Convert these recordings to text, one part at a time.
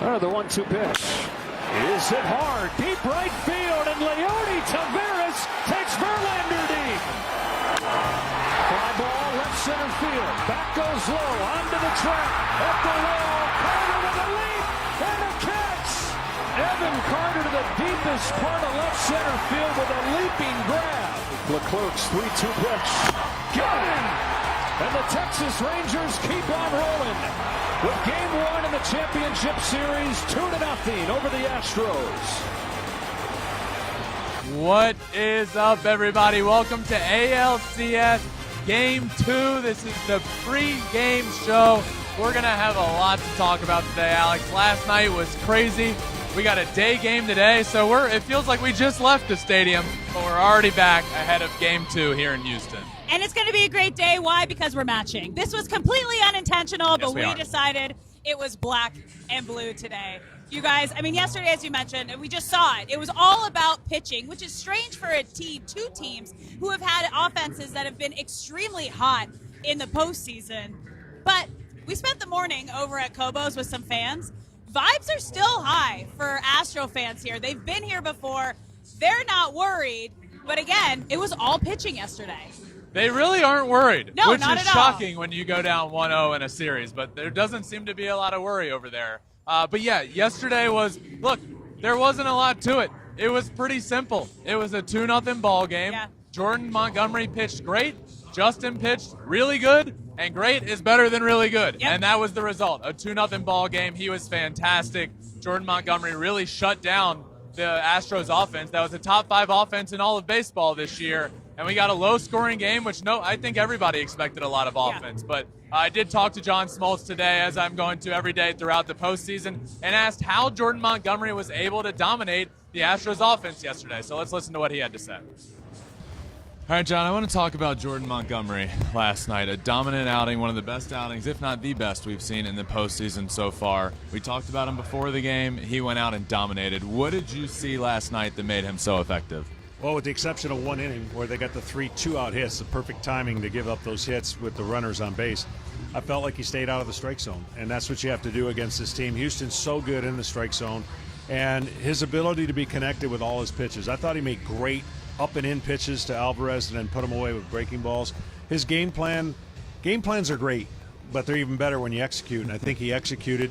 The 1-2 pitch is hit hard, deep right field, and Leody Taveras takes Verlander deep. Fly ball, left center field. Back goes low, onto the track, up the wall. Carter with a leap and a catch. Evan Carter to the deepest part of left center field with a leaping grab. Leclerc's 3-2 pitch. Got him! And the Texas Rangers keep on rolling with Game 1 in the championship series, 2-0 over the Astros. What is up, everybody? Welcome to ALCS Game 2. This is the pre-game show. We're going to have a lot to talk about today, Alex. Last night was crazy. We got a day game today, so it feels like we just left the stadium, but we're already back ahead of Game 2 here in Houston. And it's going to be a great day. Why? Because we're matching. This was completely unintentional, but we decided it was black and blue today. You guys, yesterday, as you mentioned, and we just saw it. It was all about pitching, which is strange for a team, two teams who have had offenses that have been extremely hot in the postseason. But we spent the morning over at Cobos with some fans. Vibes are still high for Astro fans here. They've been here before. They're not worried. But again, it was all pitching yesterday. They really aren't worried, no, which not is at shocking all. When you go down 1-0 in a series. But there doesn't seem to be a lot of worry over there. But yeah, yesterday there wasn't a lot to it. It was pretty simple. It was a 2-0 ball game. Yeah. Jordan Montgomery pitched great. Justin pitched really good. And great is better than really good. Yep. And that was the result. A 2-0 ball game. He was fantastic. Jordan Montgomery really shut down the Astros offense. That was a top 5 offense in all of baseball this year. And we got a low-scoring game, which I think everybody expected a lot of offense. Yeah. But I did talk to John Smoltz today, as I'm going to every day throughout the postseason, and asked how Jordan Montgomery was able to dominate the Astros offense yesterday. So let's listen to what he had to say. All right, John, I want to talk about Jordan Montgomery last night. A dominant outing, one of the best outings, if not the best we've seen in the postseason so far. We talked about him before the game. He went out and dominated. What did you see last night that made him so effective? Well, with the exception of one inning where they got the 3 2-out hits, the perfect timing to give up those hits with the runners on base, I felt like he stayed out of the strike zone, and that's what you have to do against this team. Houston's so good in the strike zone, and his ability to be connected with all his pitches. I thought he made great up-and-in pitches to Alvarez and then put him away with breaking balls. His game plans are great, but they're even better when you execute, and I think he executed,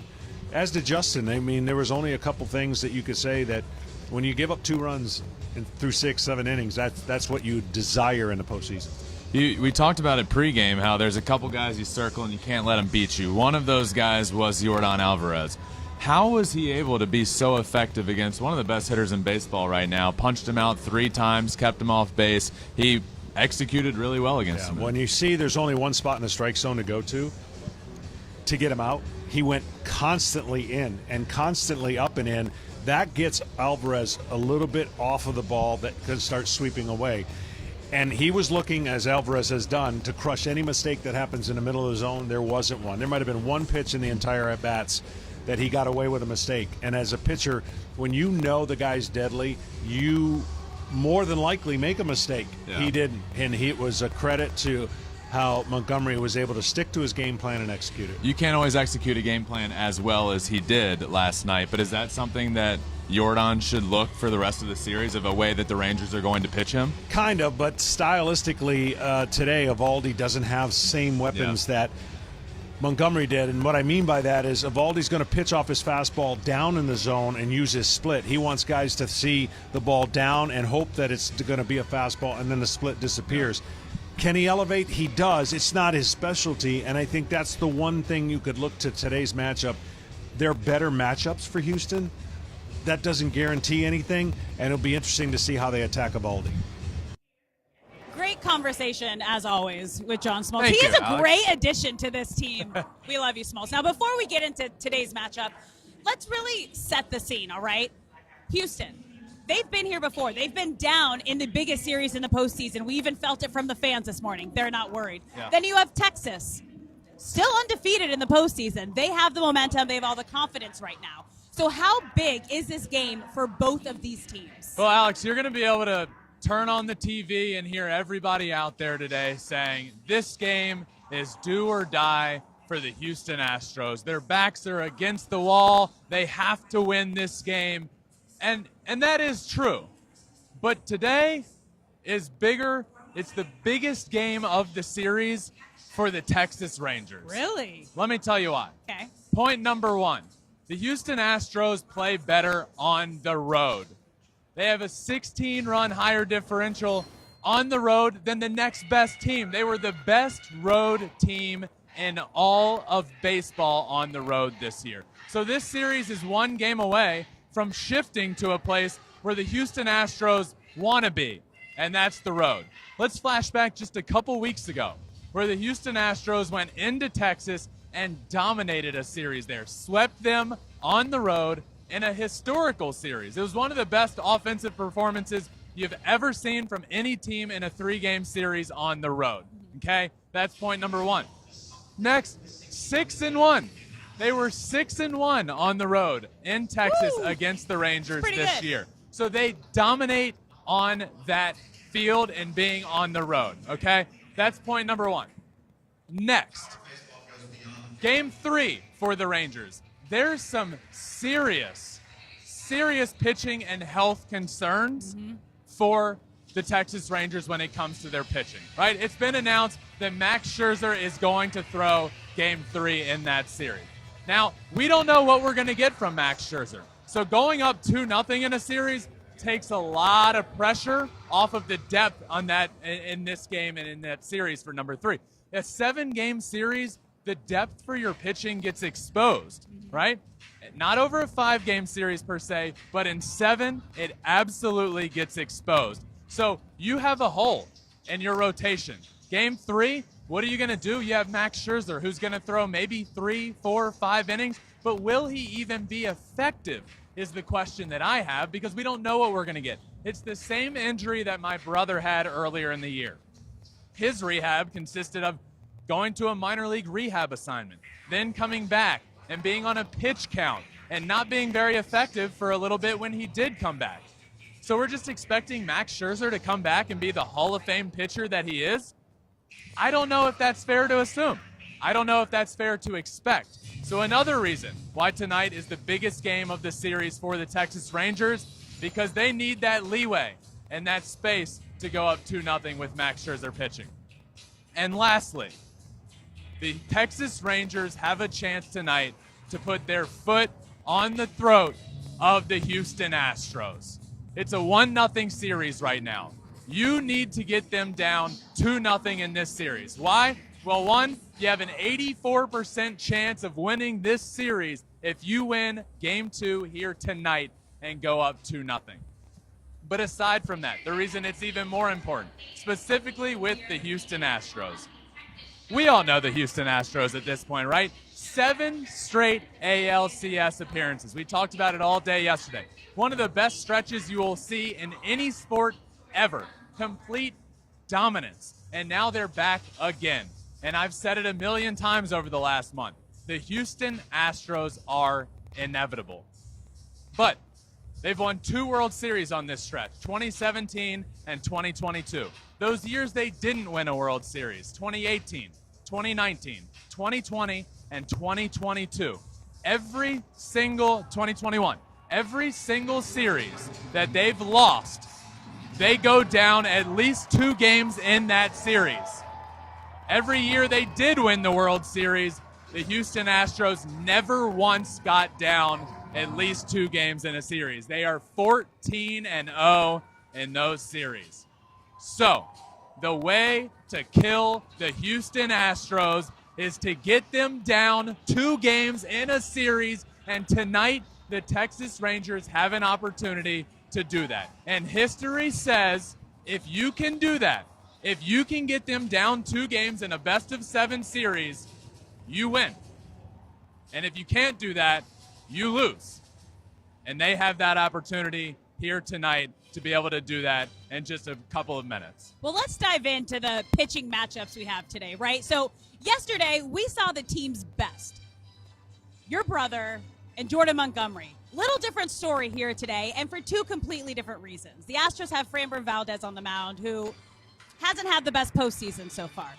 as did Justin. There was only a couple things that you could say that when you give up 2 runs through 6-7 innings, that's what you desire in the postseason. We talked about it pregame, how there's a couple guys you circle and you can't let them beat you. One of those guys was Yordan Alvarez. How was he able to be so effective against one of the best hitters in baseball right now? Punched him out 3 times, kept him off base. He executed really well against him. When you see there's only one spot in the strike zone to go to get him out, he went constantly in and constantly up and in. That gets Alvarez a little bit off of the ball that could start sweeping away. And he was looking, as Alvarez has done, to crush any mistake that happens in the middle of the zone. There wasn't one. There might have been one pitch in the entire at-bats that he got away with a mistake. And as a pitcher, when you know the guy's deadly, you more than likely make a mistake. Yeah. He didn't. And it was a credit to how Montgomery was able to stick to his game plan and execute it. You can't always execute a game plan as well as he did last night, but is that something that Yordan should look for the rest of the series, of a way that the Rangers are going to pitch him? Kind of, but stylistically today, Eovaldi doesn't have same weapons that Montgomery did. And what I mean by that is Eovaldi's going to pitch off his fastball down in the zone and use his split. He wants guys to see the ball down and hope that it's going to be a fastball, and then the split disappears. Yeah. Can he elevate? He does. It's not his specialty, and I think that's the one thing you could look to today's matchup. They're better matchups for Houston. That doesn't guarantee anything, and it'll be interesting to see how they attack Eovaldi. Great conversation, as always, with John Smoltz. Thank he you, is a Alex. great addition to this team. We love you, Smoltz. Now, before we get into today's matchup, let's really set the scene, all right? Houston. They've been here before. They've been down in the biggest series in the postseason. We even felt it from the fans this morning. They're not worried. Yeah. Then you have Texas, still undefeated in the postseason. They have the momentum. They have all the confidence right now. So how big is this game for both of these teams? Well, Alex, you're going to be able to turn on the TV and hear everybody out there today saying this game is do or die for the Houston Astros. Their backs are against the wall. They have to win this game. And that is true. But today is bigger. It's the biggest game of the series for the Texas Rangers. Really? Let me tell you why. Okay. Point number one. The Houston Astros play better on the road. They have a 16-run higher differential on the road than the next best team. They were the best road team in all of baseball on the road this year. So this series is one game away from shifting to a place where the Houston Astros want to be, and that's the road. Let's flash back just a couple weeks ago, where the Houston Astros went into Texas and dominated a series there, swept them on the road in a historical series. It was one of the best offensive performances you've ever seen from any team in a 3-game series on the road. Okay? That's point number one. Next, 6-1. They were 6-1 on the road in Texas against the Rangers this year. So they dominate on that field and being on the road. Okay? That's point number one. Next, Game 3 for the Rangers. There's some serious pitching and health concerns for the Texas Rangers when it comes to their pitching, right? It's been announced that Max Scherzer is going to throw Game 3 in that series. Now, we don't know what we're going to get from Max Scherzer. So going up 2-0 in a series takes a lot of pressure off of the depth on that in this game and in that series for number 3. A 7-game series, the depth for your pitching gets exposed, right? Not over a 5-game series per se, but in 7, it absolutely gets exposed. So you have a hole in your rotation. Game 3, what are you going to do? You have Max Scherzer, who's going to throw maybe 3, 4, 5 innings, but will he even be effective is the question that I have, because we don't know what we're going to get. It's the same injury that my brother had earlier in the year. His rehab consisted of going to a minor league rehab assignment, then coming back and being on a pitch count and not being very effective for a little bit when he did come back. So we're just expecting Max Scherzer to come back and be the Hall of Fame pitcher that he is? I don't know if that's fair to assume. I don't know if that's fair to expect. So another reason why tonight is the biggest game of the series for the Texas Rangers, because they need that leeway and that space to go up 2-0 with Max Scherzer pitching. And lastly, the Texas Rangers have a chance tonight to put their foot on the throat of the Houston Astros. It's a 1-0 series right now. You need to get them down 2-0 in this series. Why? Well, one, you have an 84% chance of winning this series if you win Game 2 here tonight and go up 2-0. But aside from that, the reason it's even more important, specifically with the Houston Astros. We all know the Houston Astros at this point, right? 7 straight ALCS appearances. We talked about it all day yesterday. One of the best stretches you will see in any sport ever. Complete dominance. And now they're back again. And I've said it a million times over the last month. The Houston Astros are inevitable. But they've won 2 World Series on this stretch, 2017 and 2022. Those years they didn't win a World Series, 2018, 2019, 2020, and 2022. 2021. Every single series that they've lost, they go down at least 2 games in that series. Every year they did win the World Series, the Houston Astros never once got down at least 2 games in a series. They are 14-0 in those series. So, the way to kill the Houston Astros is to get them down 2 games in a series, and tonight the Texas Rangers have an opportunity to do that. And history says if you can do that, if you can get them down 2 games in a best-of-7 series, you win. And if you can't do that, you lose. And they have that opportunity here tonight to be able to do that in just a couple of minutes. Well, let's dive into the pitching matchups we have today, right? So yesterday, we saw the team's best. Your brother and Jordan Montgomery. Little different story here today, and for 2 completely different reasons. The Astros have Framber Valdez on the mound, who hasn't had the best postseason so far.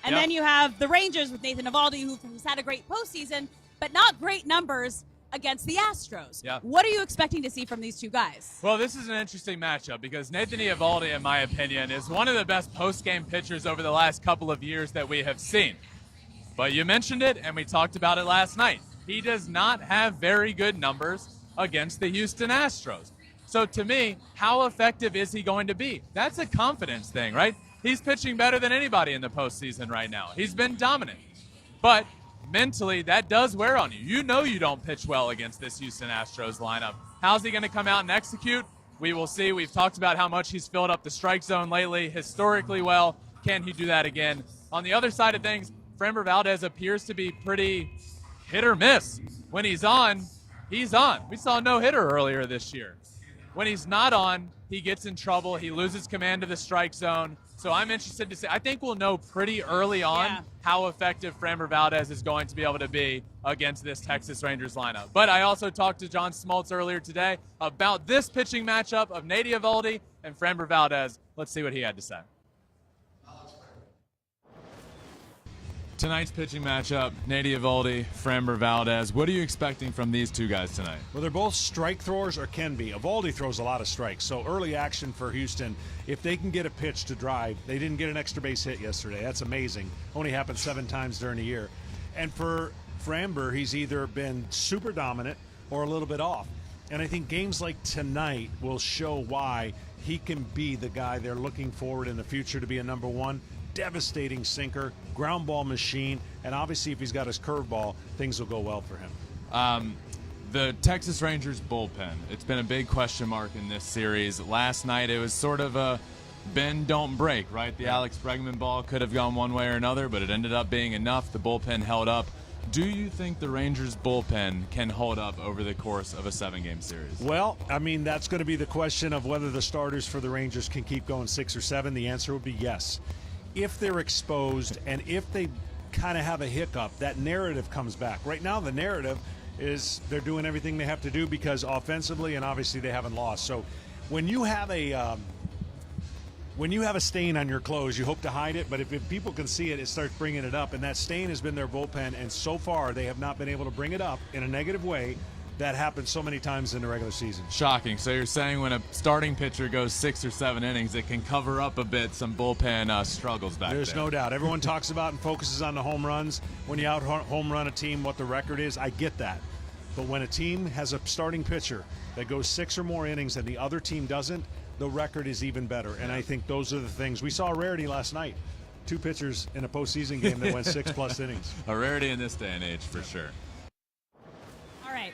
And then you have the Rangers with Nathan Eovaldi, who's had a great postseason, but not great numbers against the Astros. Yeah. What are you expecting to see from these two guys? Well, this is an interesting matchup because Nathan Eovaldi, in my opinion, is one of the best post-game pitchers over the last couple of years that we have seen. But you mentioned it, and we talked about it last night. He does not have very good numbers against the Houston Astros. So to me, how effective is he going to be? That's a confidence thing, right? He's pitching better than anybody in the postseason right now. He's been dominant. But mentally, that does wear on you. You know you don't pitch well against this Houston Astros lineup. How's he going to come out and execute? We will see. We've talked about how much he's filled up the strike zone lately, historically well. Can he do that again? On the other side of things, Framber Valdez appears to be pretty hit or miss. When he's on, he's on. We saw a no-hitter earlier this year. When he's not on, he gets in trouble. He loses command of the strike zone. So I'm interested to see. I think we'll know pretty early on how effective Framber Valdez is going to be able to be against this Texas Rangers lineup. But I also talked to John Smoltz earlier today about this pitching matchup of Nathan Eovaldi and Framber Valdez. Let's see what he had to say. Tonight's pitching matchup, Nathan Eovaldi, Framber Valdez. What are you expecting from these two guys tonight? Well, they're both strike throwers or can be. Eovaldi throws a lot of strikes, so early action for Houston. If they can get a pitch to drive, they didn't get an extra base hit yesterday. That's amazing. Only happened 7 times during the year. And for Framber, he's either been super dominant or a little bit off. And I think games like tonight will show why he can be the guy they're looking forward in the future to be a number one. Devastating sinker, ground ball machine, and obviously if he's got his curveball, things will go well for him. The Texas Rangers bullpen, it's been a big question mark in this series. Last night it was sort of a bend, don't break, right? The Alex Pregame ball could have gone one way or another, but it ended up being enough. The bullpen held up. Do you think the Rangers bullpen can hold up over the course of a 7-game series? Well, I mean, that's going to be the question of whether the starters for the Rangers can keep going 6 or 7. The answer would be yes. If they're exposed and if they kind of have a hiccup, that narrative comes back. Right now, the narrative is they're doing everything they have to do because offensively and obviously they haven't lost. So when you have a stain on your clothes, you hope to hide it, but if people can see it, it starts bringing it up, and that stain has been their bullpen, and so far they have not been able to bring it up in a negative way. That happens so many times in the regular season. Shocking. So you're saying when a starting pitcher goes 6 or 7 innings, it can cover up a bit some bullpen struggles back there. There's no doubt. Everyone talks about and focuses on the home runs. When you out home run a team, what the record is, I get that. But when a team has a starting pitcher that goes 6 or more innings and the other team doesn't, the record is even better. And I think those are the things. We saw a rarity last night. 2 pitchers in a postseason game that went 6+ innings. A rarity in this day and age, for sure. All right.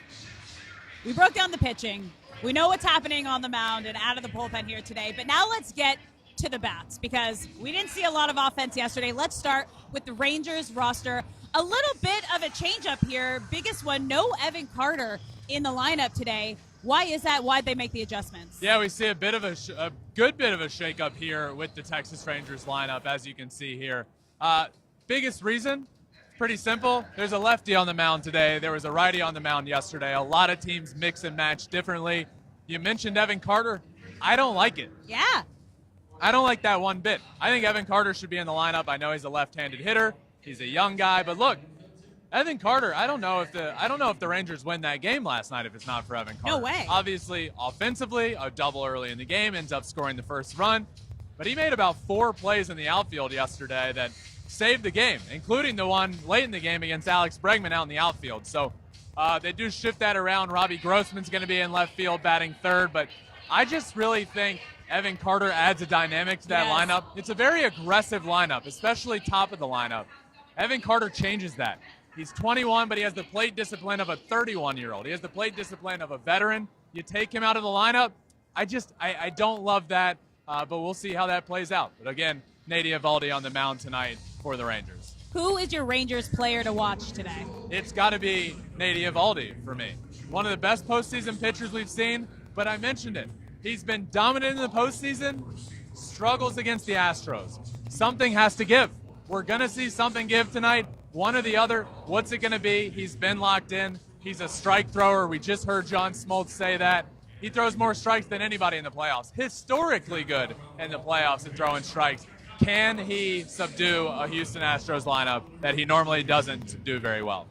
We broke down the pitching. We know what's happening on the mound and out of the bullpen here today. But now let's get to the bats because we didn't see a lot of offense yesterday. Let's start with the Rangers roster. A little bit of a changeup here. Biggest one, no Evan Carter in the lineup today. Why is that? Why'd they make the adjustments? Yeah, we see a bit of a good bit of a shakeup here with the Texas Rangers lineup, as you can see here. Biggest reason? Pretty simple. There's a lefty on the mound today. There was a righty on the mound yesterday. A lot of teams mix and match differently. You mentioned Evan Carter. I don't like it. Yeah. I don't like that one bit. I think Evan Carter should be in the lineup. I know he's a left-handed hitter. He's a young guy, but look, Evan Carter, I don't know if the Rangers win that game last night if it's not for Evan Carter. No way. Obviously, offensively, a double early in the game, ends up scoring the first run. But he made about 4 plays in the outfield yesterday that saved the game, including the one late in the game against Alex Bregman out in the outfield. So they do shift that around. Robbie Grossman's going to be in left field batting third, but I just really think Evan Carter adds a dynamic to that lineup. It's a very aggressive lineup, especially top of the lineup. Evan Carter changes that. He's 21, but he has the plate discipline of a 31-year-old. He has the plate discipline of a veteran. You take him out of the lineup, I don't love that, but we'll see how that plays out. But again, Nathan Eovaldi on the mound tonight for the Rangers. Who is your Rangers player to watch today? It's got to be Nathan Eovaldi for me. One of the best postseason pitchers we've seen, but I mentioned it. He's been dominant in the postseason, struggles against the Astros. Something has to give. We're going to see something give tonight, one or the other. What's it going to be? He's been locked in. He's a strike thrower. We just heard John Smoltz say that. He throws more strikes than anybody in the playoffs. Historically good in the playoffs at throwing strikes. can he subdue a Houston Astros lineup that he normally doesn't do very well?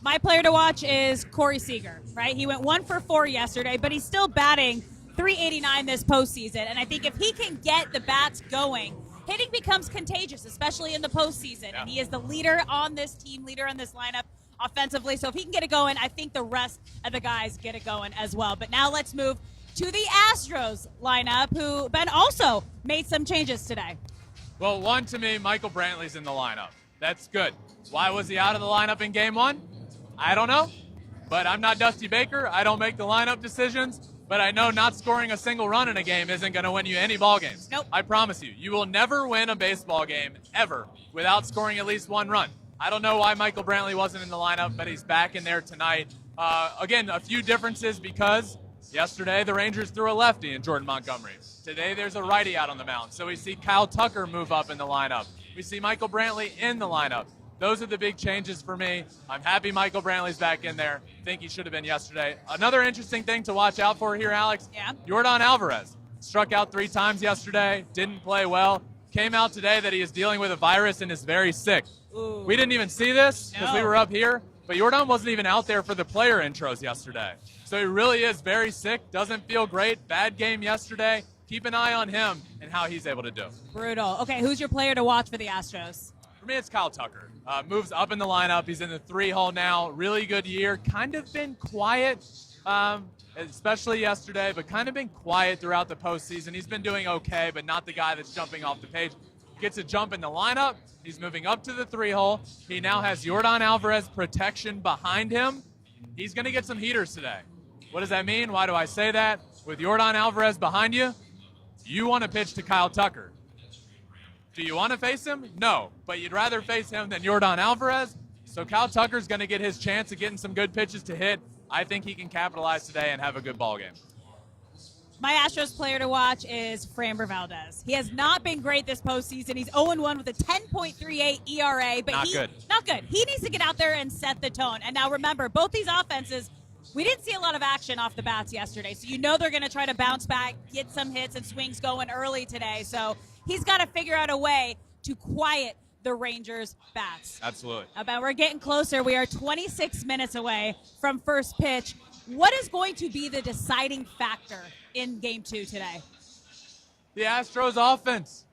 My player to watch is Corey Seager, right? He went 1 for 4 yesterday, but he's still batting .389 this postseason. And I think if he can get the bats going, hitting becomes contagious, especially in the postseason. Yeah. And he is the leader on this team, leader on this lineup offensively. So if he can get it going, I think the rest of the guys get it going as well. But now let's move to the Astros lineup, who, Ben, also made some changes today. Well, one, to me, Michael Brantley's in the lineup. That's good. Why was he out of the lineup in Game 1? I don't know. But I'm not Dusty Baker. I don't make the lineup decisions. But I know not scoring a single run in a game isn't going to win you any ball games. Nope. I promise you. You will never win a baseball game, ever, without scoring at least one run. I don't know why Michael Brantley wasn't in the lineup, but he's back in there tonight. Again, a few differences because yesterday the Rangers threw a lefty in Jordan Montgomery. Today there's a righty out on the mound. So we see Kyle Tucker move up in the lineup. We see Michael Brantley in the lineup. Those are the big changes for me. I'm happy Michael Brantley's back in there. Think he should have been yesterday. Another interesting thing to watch out for here, Alex. Yeah. Yordan Alvarez struck out 3 times yesterday, didn't play well. Came out today that he is dealing with a virus and is very sick. Ooh. We didn't even see this because we No. were up here, but Yordan wasn't even out there for the player intros yesterday. So he really is very sick, doesn't feel great. Bad game yesterday. Keep an eye on him and how he's able to do. Brutal. Okay, who's your player to watch for the Astros? For me, it's Kyle Tucker. Moves up in the lineup. He's in the 3 hole now. Really good year. Kind of been quiet, especially yesterday, but kind of been quiet throughout the postseason. He's been doing okay, but not the guy that's jumping off the page. Gets a jump in the lineup. He's moving up to the 3 hole. He now has Yordan Alvarez protection behind him. He's going to get some heaters today. What does that mean? Why do I say that? With Yordan Alvarez behind you, you want to pitch to Kyle Tucker. Do you want to face him? No, but you'd rather face him than Yordan Alvarez. So Kyle Tucker's going to get his chance of getting some good pitches to hit. I think he can capitalize today and have a good ball game. My Astros player to watch is Framber Valdez. He has not been great this postseason. He's 0-1 with a 10.38 ERA, but not good. He needs to get out there and set the tone. And now remember, both these offenses, we didn't see a lot of action off the bats yesterday, so you know they're going to try to bounce back, get some hits and swings going early today. So he's got to figure out a way to quiet the Rangers' bats. Absolutely. But we're getting closer. We are 26 minutes away from first pitch. What is going to be the deciding factor in Game 2 today? The Astros offense.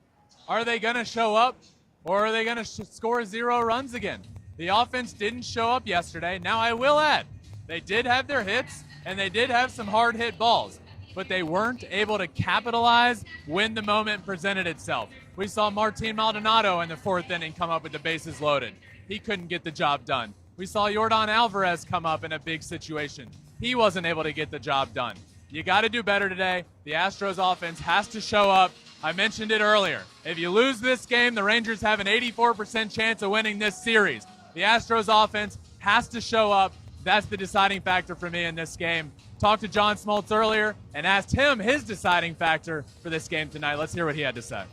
Are they going to show up, or are they going to score 0 runs again? The offense didn't show up yesterday. Now, I will add, they did have their hits, and they did have some hard-hit balls, but they weren't able to capitalize when the moment presented itself. We saw Martin Maldonado in the 4th inning come up with the bases loaded. He couldn't get the job done. We saw Yordan Alvarez come up in a big situation. He wasn't able to get the job done. You got to do better today. The Astros offense has to show up. I mentioned it earlier. If you lose this game, the Rangers have an 84% chance of winning this series. The Astros offense has to show up. That's the deciding factor for me in this game. Talked to John Smoltz earlier and asked him his deciding factor for this game tonight. Let's hear what he had to say.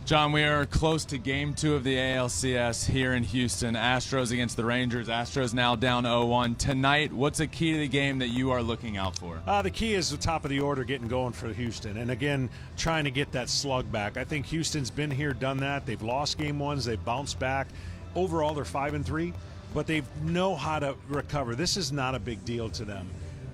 John, we are close to Game 2 of the ALCS here in Houston. Astros against the Rangers. Astros now down 0-1. Tonight, what's a key to the game that you are looking out for? The key is the top of the order getting going for Houston. And, again, trying to get that slug back. I think Houston's been here, done that. They've lost Game 1s. They've bounced back. Overall, they're 5-3. But they know how to recover. This is not a big deal to them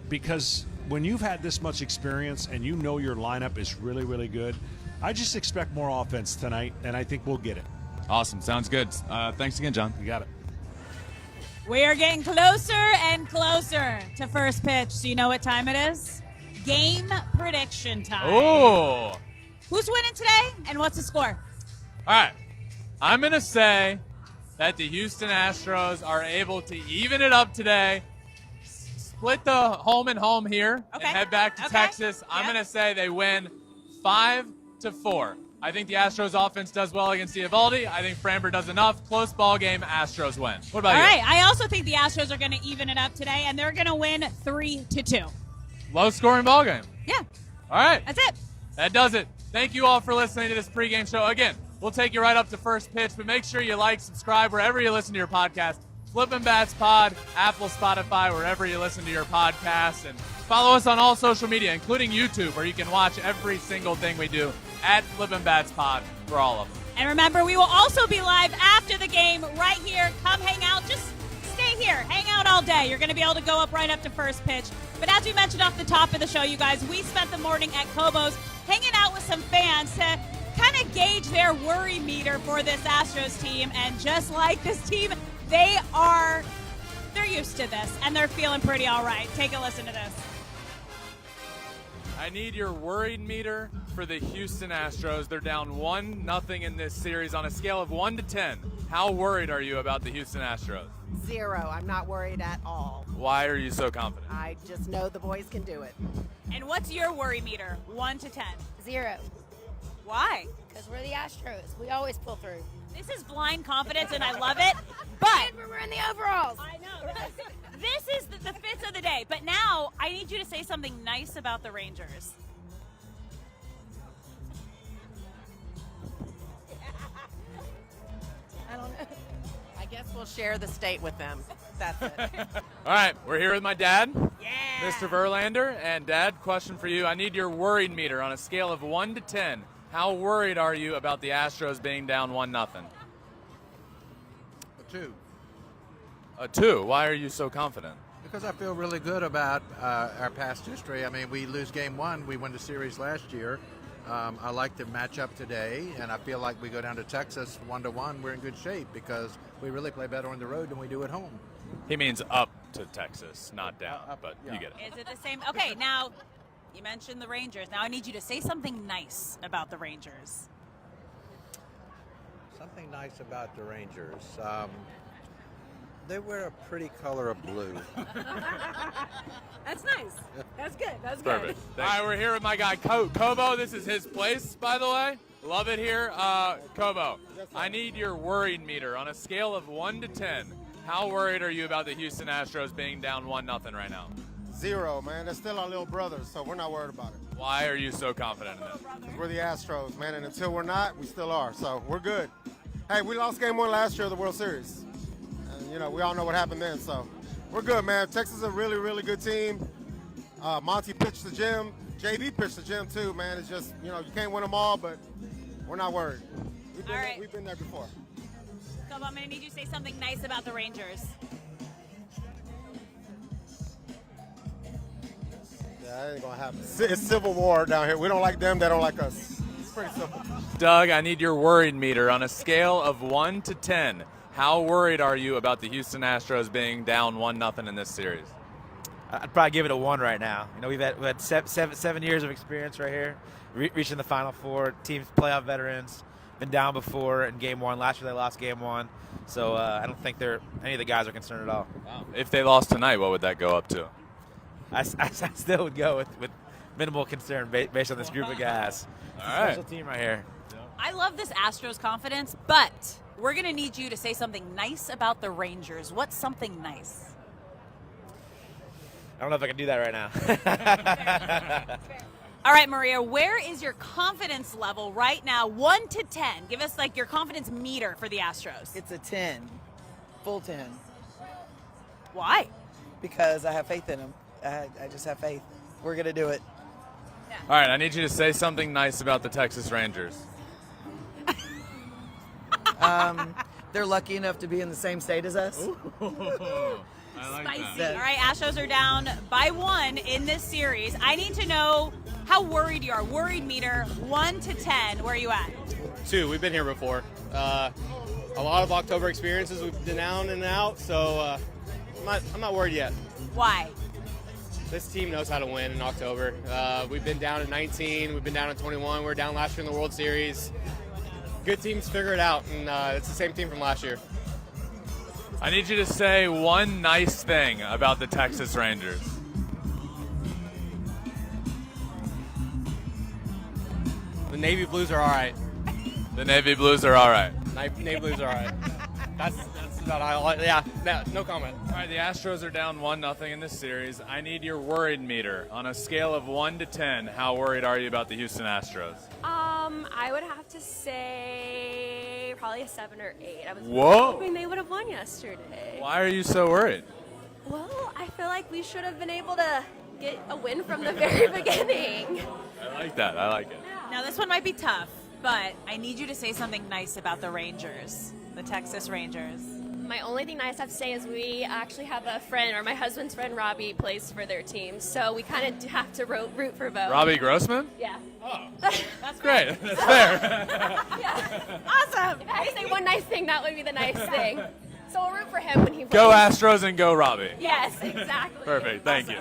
because when you've had this much experience and you know your lineup is really, really good, I just expect more offense tonight, and I think we'll get it. Awesome. Sounds good. Thanks again, John. You got it. We are getting closer and closer to first pitch. So you know what time it is? Game prediction time. Oh. Who's winning today, and what's the score? All right. I'm going to say that the Houston Astros are able to even it up today, split the home and home here, and head back to Texas. I'm going to say they win 5-4. I think the Astros offense does well against Eovaldi. I think Framber does enough. Close ball game, Astros win. What about you? All right. I also think the Astros are going to even it up today, and they're going to win 3-2. Low-scoring ball game. Yeah. All right. That's it. That does it. Thank you all for listening to this pregame show. Again, we'll take you right up to first pitch, but make sure you like, subscribe wherever you listen to your podcast. Flippin Bats Pod, Apple, Spotify, wherever you listen to your podcasts. And Follow us on all social media, including YouTube, where you can watch every single thing we do at Flippin Bats Pod for all of them. And remember, we will also be live after the game right here. Come hang out. Just stay here. Hang out all day. You're going to be able to go up right up to first pitch. But as we mentioned off the top of the show, you guys, we spent the morning at Kobo's hanging out with some fans to kind of gauge their worry meter for this Astros team. And just like this team, they're used to this, and they're feeling pretty all right. Take a listen to this. I need your worried meter for the Houston Astros. They're down 1-0 in this series on a scale of 1 to 10. How worried are you about the Houston Astros? 0. I'm not worried at all. Why are you so confident? I just know the boys can do it. And what's your worry meter, 1 to 10? 0. Why? Because we're the Astros. We always pull through. This is blind confidence, and I love it. But And we're in the overalls. I know. This is the fits of the day. But now I need you to say something nice about the Rangers. I don't know. I guess we'll share the state with them. That's it. All right, we're here with my dad, Yeah. Mr. Verlander. And Dad, question for you. I need your worried meter on a scale of 1 to 10. How worried are you about the Astros being down 1-0? A 2. A 2. Why are you so confident? Because I feel really good about our past history. I mean, we lose game 1. We won the series last year. I like the matchup today, and I feel like we go down to Texas 1-1. We're in good shape because we really play better on the road than we do at home. He means up to Texas, not down, but yeah. you get it. Is it the same? Okay, now you mentioned the Rangers. Now I need you to say something nice about the Rangers. Something nice about the Rangers. They wear a pretty color of blue. That's nice. That's good. That's Perfect. All right, we're here with my guy, Kobo. This is his place, by the way. Love it here. Kobo, I need your worried meter on a scale of 1 to 10. How worried are you about the Houston Astros being down 1-0 right now? 0, man. They're still our little brothers, so we're not worried about it. Why are you so confident in this? We're the Astros, man, and until we're not, we still are. So we're good. Hey, we lost game 1 last year of the World Series. And, you know, we all know what happened then, so we're good, man. Texas is a really, really good team. Monty pitched the gym. JD pitched the gym, too, man. It's just, you know, you can't win them all, but we're not worried. We've been there before. So I'm going to need you to say something nice about the Rangers. Yeah, that ain't going to happen. It's civil war down here. We don't like them. They don't like us. It's pretty simple. Doug, I need your worried meter on a scale of 1 to 10. How worried are you about the Houston Astros being down 1-0 in this series? I'd probably give it a 1 right now. You know, we've had 7 years of experience right here, reaching the Final Four. Teams, playoff veterans, been down before in Game 1. Last year they lost Game 1, so I don't think any of the guys are concerned at all. Wow. If they lost tonight, what would that go up to? I still would go with minimal concern based on this group of guys. All right. Special team right here. I love this Astros confidence, but we're going to need you to say something nice about the Rangers. What's something nice? I don't know if I can do that right now. All right, Maria, where is your confidence level right now, 1 to 10? Give us, like, your confidence meter for the Astros. It's a 10, full 10, Why? because I have faith in them. I just have faith. We're going to do it. All right, I need you to say something nice about the Texas Rangers. They're lucky enough to be in the same state as us. I like Spicy. that. All right, Astros are down by 1 in this series. I need to know how worried you are. Worried meter, 1 to 10. Where are you at? 2. We've been here before. A lot of October experiences. We've been down and out, so I'm not worried yet. Why? This team knows how to win in October. We've been down in 19. We've been down in 21. We were down last year in the World Series. Good teams figure it out, and it's the same team from last year. I need you to say one nice thing about the Texas Rangers. The Navy Blues are all right. The Navy Blues are all right. Navy Blues are all right. That's about all. Yeah, no comment. All right, the Astros are down 1-0 in this series. I need your worried meter. On a scale of 1 to 10, how worried are you about the Houston Astros? I would have to say probably a 7 or 8. I was hoping they would have won yesterday. Why are you so worried? Well, I feel like we should have been able to get a win from the very beginning. I like that. I like it. Now, this one might be tough, but I need you to say something nice about the Rangers, the Texas Rangers. My only thing nice I have to say is we actually have a friend, or my husband's friend Robbie plays for their team, so we kind of have to root for both. Robbie Grossman? Yeah. Oh, That's great. That's fair. Yeah. Awesome. If I had to say one nice thing, that would be the nice thing. So we'll root for him when he wins. Go Astros and go Robbie. Yes, exactly. Perfect. Thank you.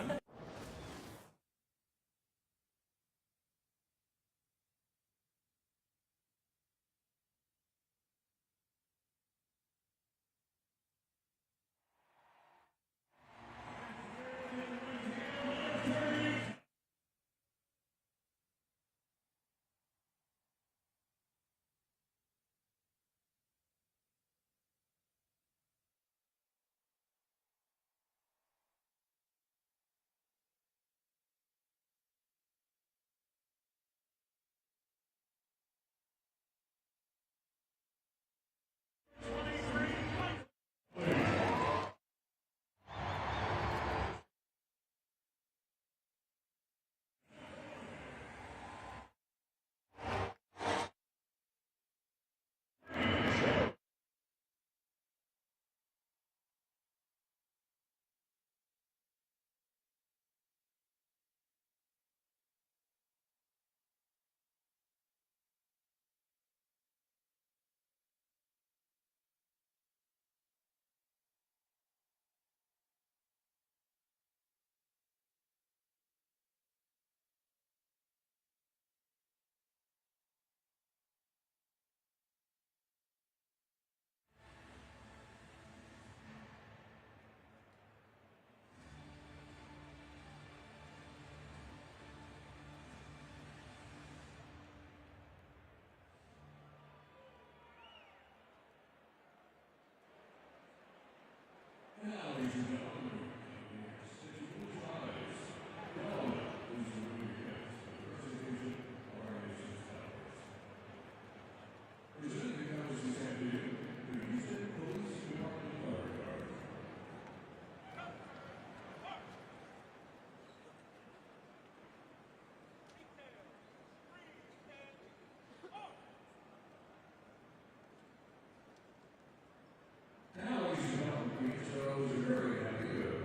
Now, ladies and gentlemen, Astros are very happy to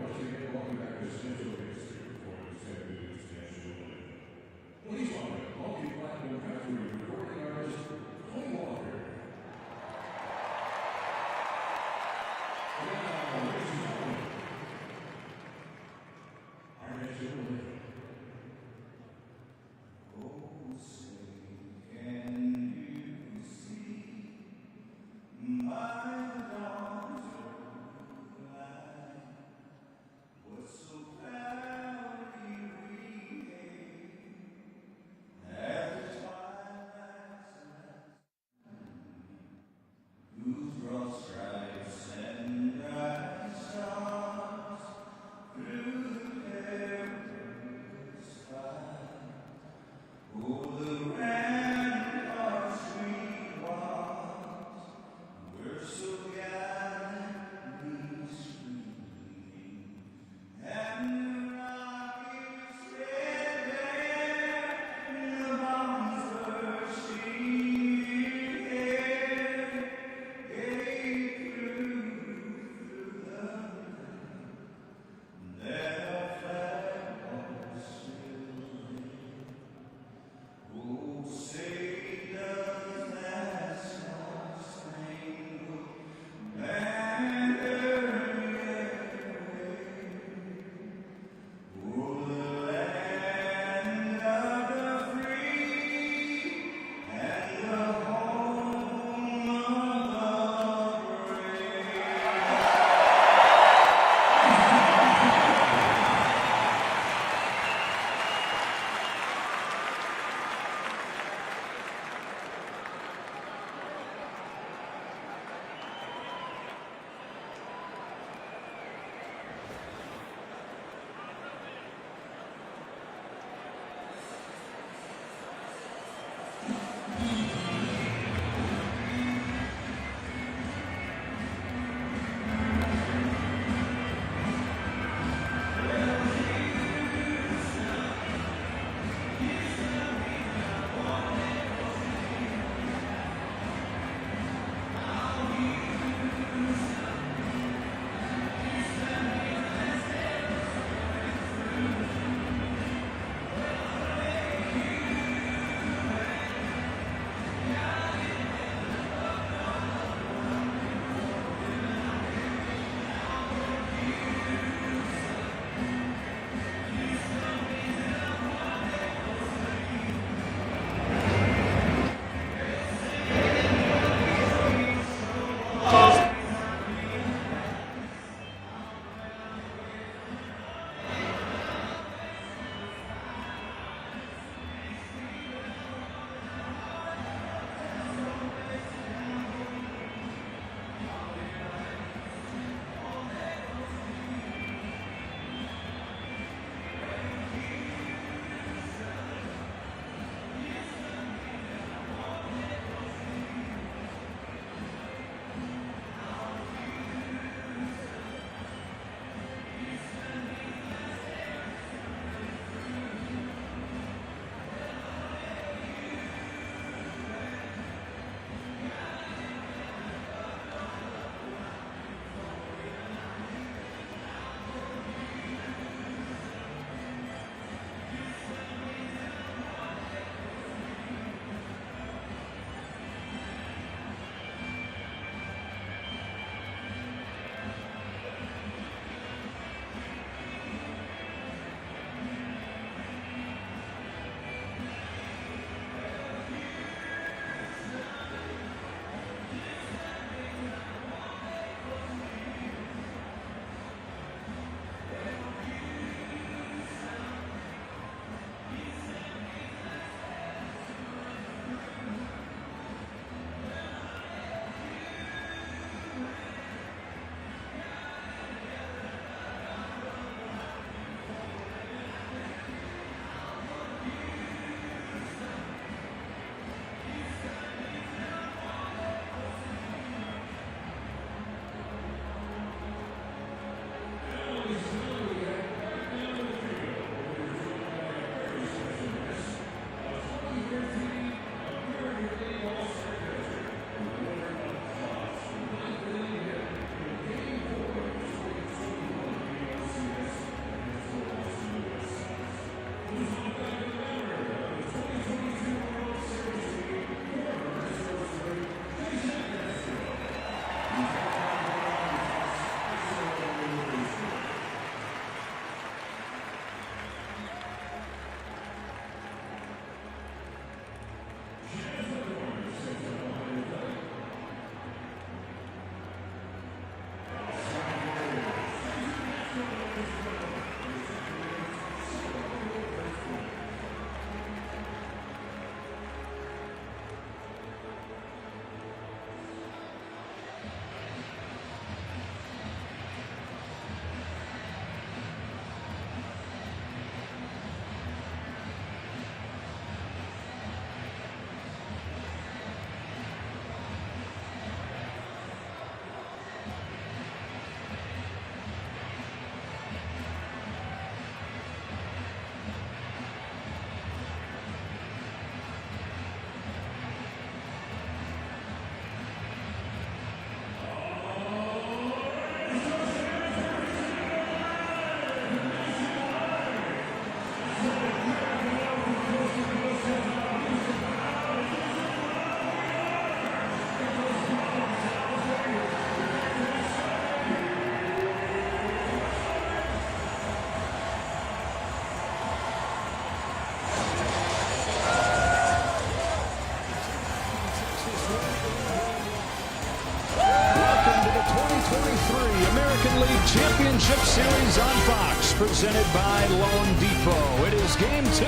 American League Championship Series on Fox, presented by Loan Depot. It is Game 2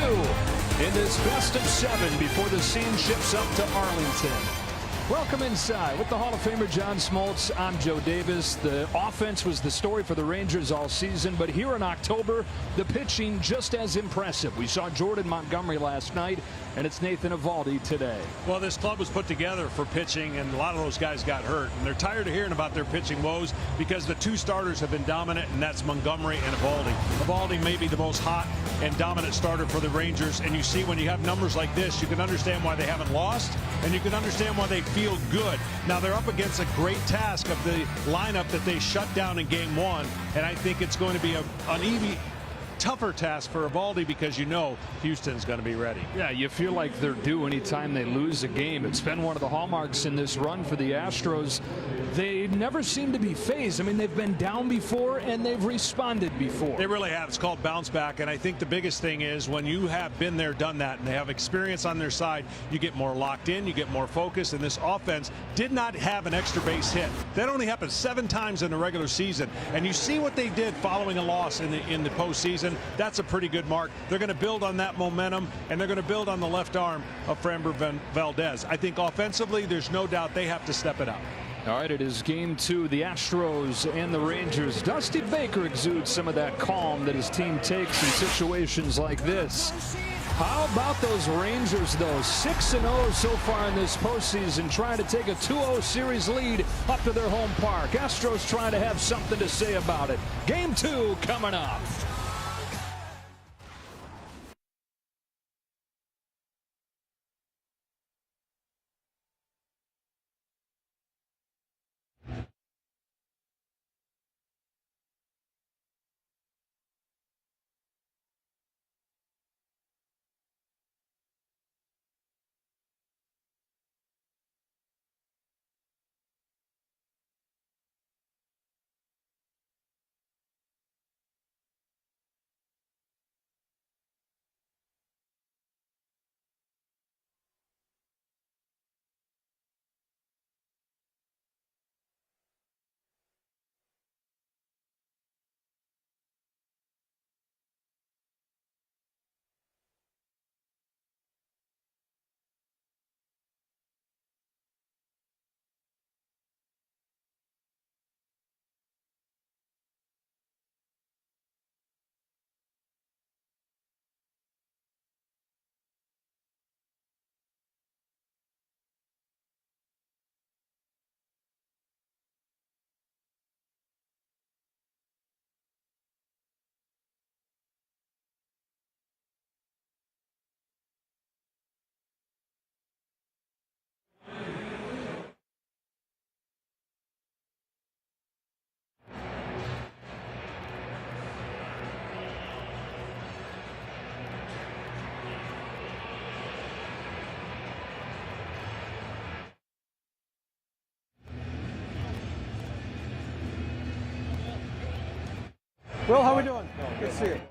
in this best of 7 before the scene shifts up to Arlington. Welcome inside with the Hall of Famer John Smoltz. I'm Joe Davis. The offense was the story for the Rangers all season, but here in October, the pitching just as impressive. We saw Jordan Montgomery last night, and it's Nathan Eovaldi today. Well, this club was put together for pitching, and a lot of those guys got hurt. And they're tired of hearing about their pitching woes because the two starters have been dominant, and that's Montgomery and Eovaldi. Eovaldi may be the most hot and dominant starter for the Rangers, and you see when you have numbers like this, you can understand why they haven't lost, and you can understand why they feel good. Now they're up against a great task of the lineup that they shut down in Game 1, and I think it's going to be an even tougher task for Eovaldi because you know Houston's going to be ready. Yeah, you feel like they're due anytime they lose a game. It's been one of the hallmarks in this run for the Astros. They never seem to be phased. I mean, they've been down before and they've responded before. They really have. It's called bounce back, and I think the biggest thing is when you have been there, done that, and they have experience on their side, you get more locked in, you get more focused, and this offense did not have an extra base hit. That only happened 7 times in the regular season, and you see what they did following a loss in the postseason. That's a pretty good mark. They're going to build on that momentum, and they're going to build on the left arm of Framber Valdez. I think offensively, there's no doubt they have to step it up. All right, it is Game 2, the Astros and the Rangers. Dusty Baker exudes some of that calm that his team takes in situations like this. How about those Rangers, though? 6-0 so far in this postseason, trying to take a 2-0 series lead up to their home park. Astros trying to have something to say about it. Game 2 coming up. Will, how we doing? Good to see you.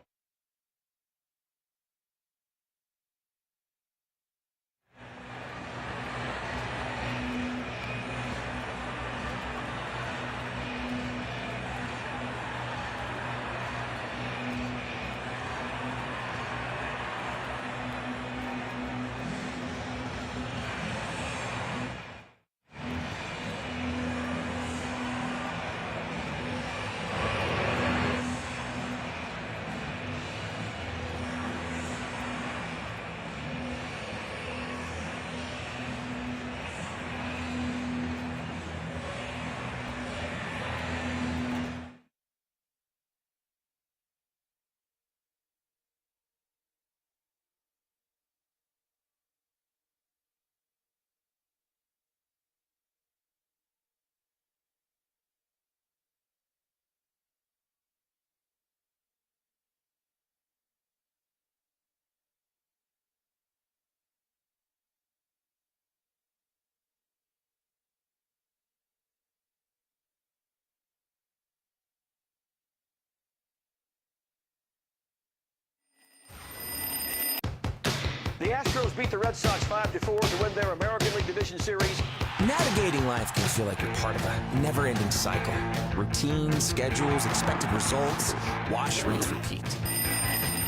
The Astros beat the Red Sox 5-4 to win their American League Division Series. Navigating life can feel like you're part of a never-ending cycle. Routines, schedules, expected results, wash, rinse, repeat.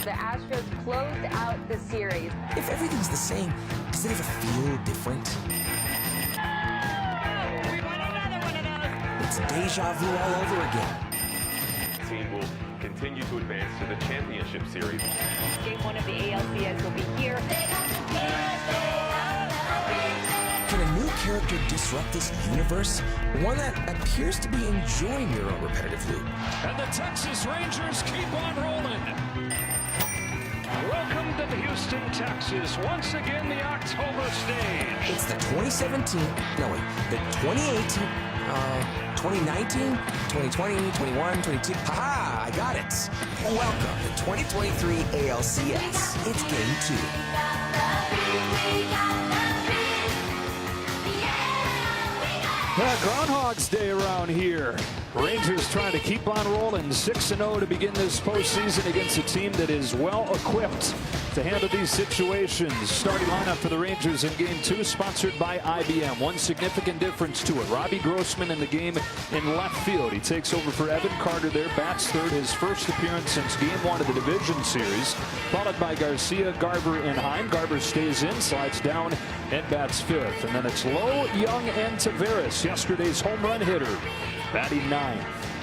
The Astros closed out the series. If everything's the same, does it ever feel different? It's deja vu all over again. The team will continue to advance to the championship series. Game 1 of the ALCS will be here. Can a new character disrupt this universe? One that appears to be enjoying their own repetitive loop. And the Texas Rangers keep on rolling. Welcome to Houston, Texas. Once again, the October stage. It's the 2017, no wait, the 2018, 2019, 2020, 21, 22. Haha, I got it. Welcome to 2023 ALCS. It's Game 2. Groundhog's Day around here. Rangers trying to keep on rolling, 6-0 to begin this postseason against a team that is well equipped to handle these situations. Starting lineup for the Rangers in Game 2, sponsored by IBM. One significant difference to it. Robbie Grossman in the game in left field. He takes over for Evan Carter there. Bats third, his first appearance since Game 1 of the division series. Followed by Garcia, Garver, and Heim. Garver stays in, slides down, and bats fifth. And then it's Lowe, Young, and Taveras, yesterday's home run hitter, batting ninth.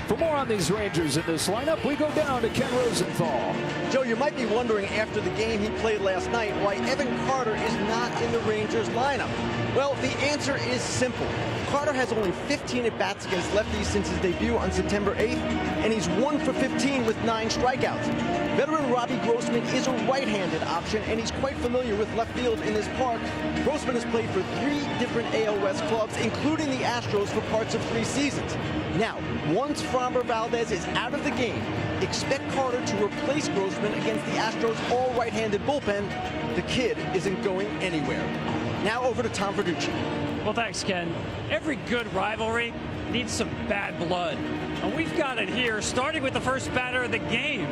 For more on these Rangers in this lineup, we go down to Ken Rosenthal. Joe, you might be wondering after the game he played last night why Evan Carter is not in the Rangers lineup. Well, the answer is simple. Carter has only 15 at-bats against lefties since his debut on September 8th, and he's 1 for 15 with 9 strikeouts. Veteran Robbie Grossman is a right-handed option, and he's quite familiar with left field in this park. Grossman has played for 3 different AL West clubs, including the Astros for parts of 3 seasons. Now, once Framber Valdez is out of the game, expect Carter to replace Grossman against the Astros' all right-handed bullpen. The kid isn't going anywhere. Now over to Tom Verducci. Well, thanks, Ken. Every good rivalry needs some bad blood. And we've got it here, starting with the first batter of the game.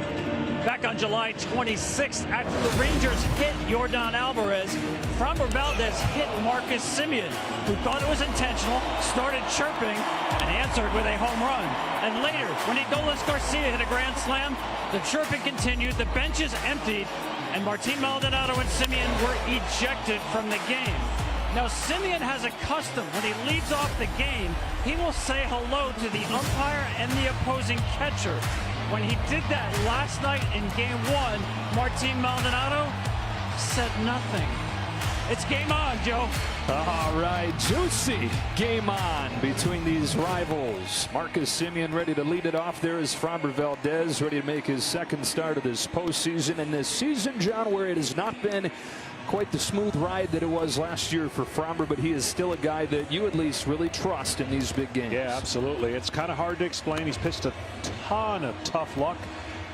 Back on July 26th, after the Rangers hit Yordan Alvarez, Framber Valdez hit Marcus Semien, who thought it was intentional, started chirping, and answered with a home run. And later, when Adolis Garcia hit a grand slam, the chirping continued, the benches emptied, and Martin Maldonado and Semien were ejected from the game. Now, Semien has a custom. When he leads off the game, he will say hello to the umpire and the opposing catcher. When he did that last night in Game 1, Martin Maldonado said nothing. It's game on, Joe. All right, juicy game on between these rivals. Marcus Semien ready to lead it off. There is Framber Valdez ready to make his second start of this postseason. And this season, John, where it has not been quite the smooth ride that it was last year for Framber, but he is still a guy that you at least really trust in these big games. Yeah, absolutely. It's kind of hard to explain. He's pitched a ton of tough luck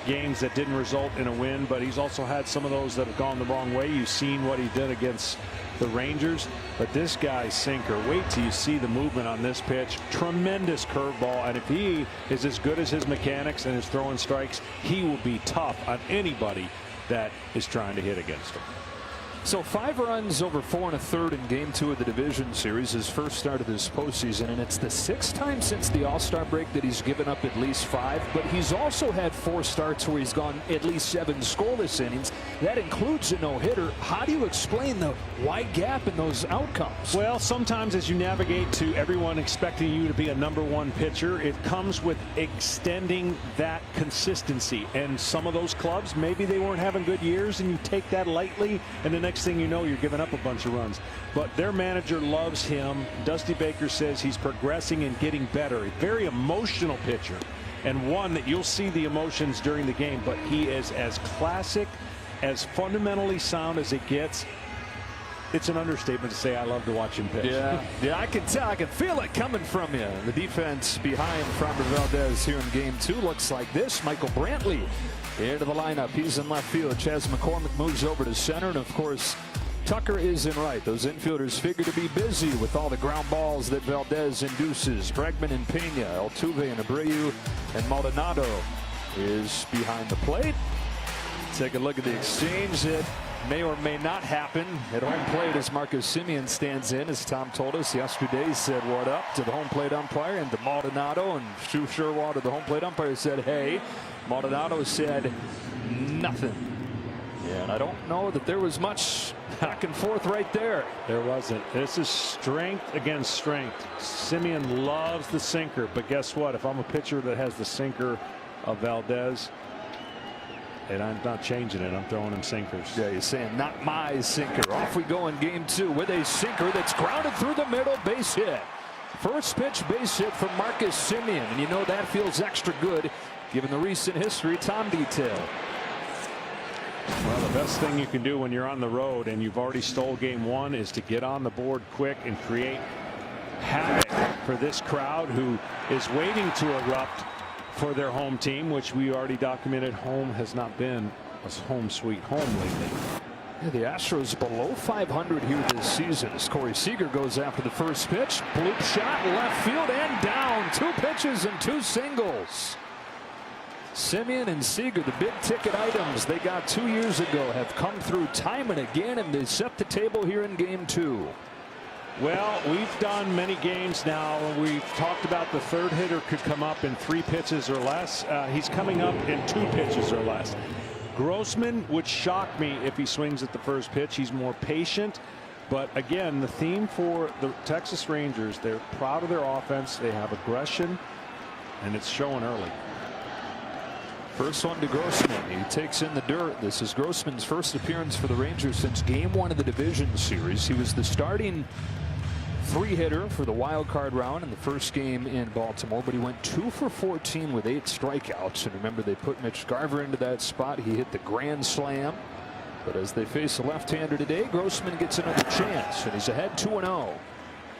games that didn't result in a win, but he's also had some of those that have gone the wrong way. You've seen what he did against the Rangers, but this guy's sinker, wait till you see the movement on this pitch. Tremendous curveball, and if he is as good as his mechanics and his throwing strikes, he will be tough on anybody that is trying to hit against him. So 5 runs over 4 1/3 in Game 2 of the division series, his first start of this postseason, and it's the 6th time since the All-Star break that he's given up at least 5, but he's also had 4 starts where he's gone at least 7 scoreless innings. That includes a no-hitter. How do you explain the wide gap in those outcomes? Well, sometimes as you navigate to everyone expecting you to be a #1 pitcher, it comes with extending that consistency, and some of those clubs, maybe they weren't having good years and you take that lightly, and the next thing you know, you're giving up a bunch of runs. But their manager loves him. Dusty Baker says he's progressing and getting better. A very emotional pitcher, and one that you'll see the emotions during the game, but he is as classic, as fundamentally sound as it gets. It's an understatement to say I love to watch him pitch. Yeah, I can tell. I can feel it coming from you. The defense behind Framber Valdez here in Game 2 looks like this. Michael Brantley into the lineup. He's in left field. Chas McCormick moves over to center, and of course Tucker is in right. Those infielders figure to be busy with all the ground balls that Valdez induces. Bregman and Pena, Altuve and Abreu, and Maldonado is behind the plate. Take a look at the exchange. It may or may not happen at home plate as Marcus Semien stands in. As Tom told us yesterday, he said what up to the home plate umpire and to Maldonado, and Stu Sherwater, the home plate umpire, said hey. Maldonado said nothing. Yeah, and I don't know that there was much back and forth right there. There wasn't. This is strength against strength. Semien loves the sinker, but guess what? If I'm a pitcher that has the sinker of Valdez, and I'm not changing it, I'm throwing him sinkers. Yeah, you're saying not my sinker. Off we go in game 2 with a sinker that's grounded through the middle, base hit. First pitch base hit from Marcus Semien, and you know that feels extra good given the recent history Tom detailed. Well, the best thing you can do when you're on the road and you've already stole game 1 is to get on the board quick and create havoc for this crowd who is waiting to erupt for their home team, which we already documented home has not been a home sweet home lately. Yeah, the Astros below 500 here this season as Corey Seager goes after the first pitch. Bloop shot left field and down. 2 pitches and 2 singles. Semien and Seager, the big ticket items they got 2 years ago, have come through time and again, and they set the table here in game 2. Well, we've done many games now. We've talked about the third hitter could come up in 3 pitches or less. He's coming up in 2 pitches or less. Grossman would shock me if he swings at the first pitch. He's more patient. But again, the theme for the Texas Rangers, they're proud of their offense. They have aggression, and it's showing early. First one to Grossman. He takes in the dirt. This is Grossman's first appearance for the Rangers since game 1 of the division series. He was the starting 3-hitter for the wild card round in the first game in Baltimore, but he went 2 for 14 with 8 strikeouts. And remember, they put Mitch Garver into that spot. He hit the grand slam. But as they face a left-hander today, Grossman gets another chance, and he's ahead 2-0.